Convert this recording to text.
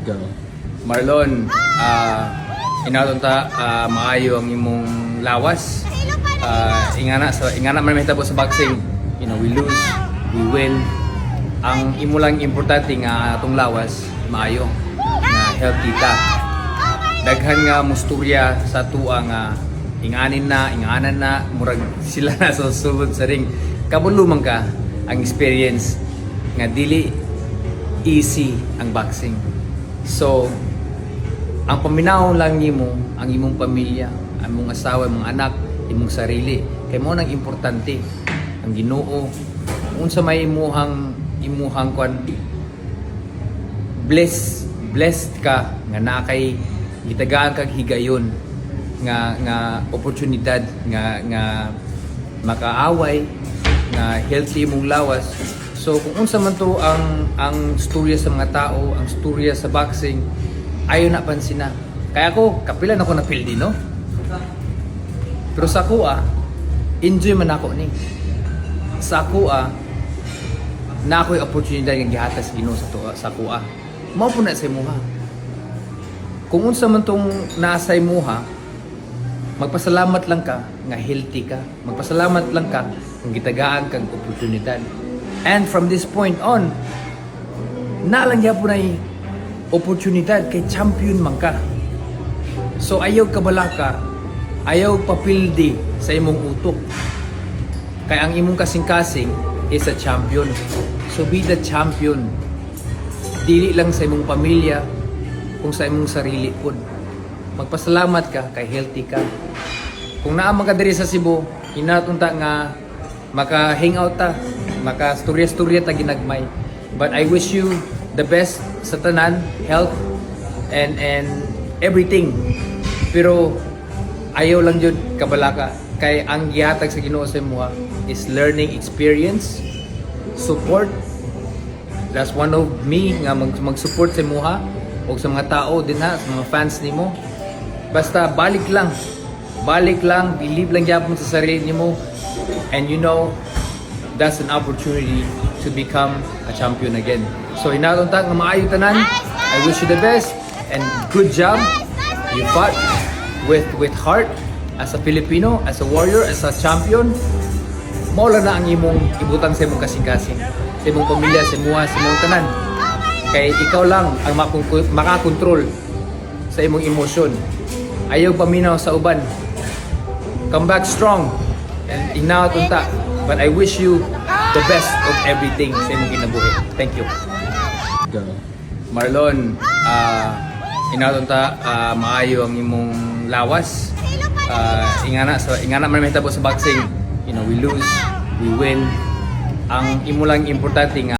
Go. Marlon, inaton ta maayo ang imong lawas. Ingana man mahitabo sa boxing. You know, we lose, we win. Ang imo lang importante nga atong lawas maayo nga healthy ta. Daghan nga musturya sa tuwa nga inganan na murag sila na sa sulod sa ring. Kabulo man ka ang experience nga dili easy ang boxing. So, ang paminaw lang nimo ang imong pamilya, ang imong asawa, imong anak, imong sarili. Kay mo nang importante ang Ginoo. Unsa may imuhang kwan blessed ka nga nakay gitagaan kag higayon nga oportunidad nga makaaway nga healthy imong lawas. So kung unsa man to ang storya sa mga tao, ang storya sa boxing, ayo na pansin na. Kaya ako kapilan ako na pildi, no? Pero sa kuha, enjoy man ako ni. Sa kuha, na ako'y opportunity nga gihatas Ginoo sa kuha. Mao po na sa imuha. Kung unsa man tong nasa imuha, magpasalamat lang ka nga healthy ka. Magpasalamat lang ka kung gitagaan kang oportunidad. And from this point on, nalang po na oportunidad kay champion man ka. So ayaw kabala ka, ayaw papildi sa imong utok. Kay ang imong kasing-kasing is a champion. So be the champion. Dili lang sa imong pamilya, kung sa imong sarili pod. Magpasalamat ka kay healthy ka. Kung naamang ka diri sa Cebu, hinatunta nga maka-hangout ta, maka-storya-storya ta ginagmay. But I wish you the best sa tanan, health and everything. Pero ayaw lang jud kabalaka kay ang gihatag sa Ginoo sa imuha is learning experience, support. That's one of me nga mag-support sa imuha o sa mga tao din ha, sa mga fans nimo. Basta balik lang, believe lang gyapon sa sarili nimo, and you know that's an opportunity to become a champion again. So hinaton ta nga maayo tanan. I wish you the best and good job. You fought with heart as a Filipino, as a warrior, as a champion. Mao na ang imong ibutang sa imong kasing-kasing, sa imong pamilya, sa imong tanan. Kay ikaw lang ang makakontrol sa imong emosyon. Ayaw paminaw sa uban. Come back strong and hinaton ta. But I wish you the best of everything sa imong kinabuhi. Thank you. Go. Marlon, inaton ta maayo ang imong lawas. Ingana man mahitabo sa boxing. You know, we lose, we win. Ang imo lang importante nga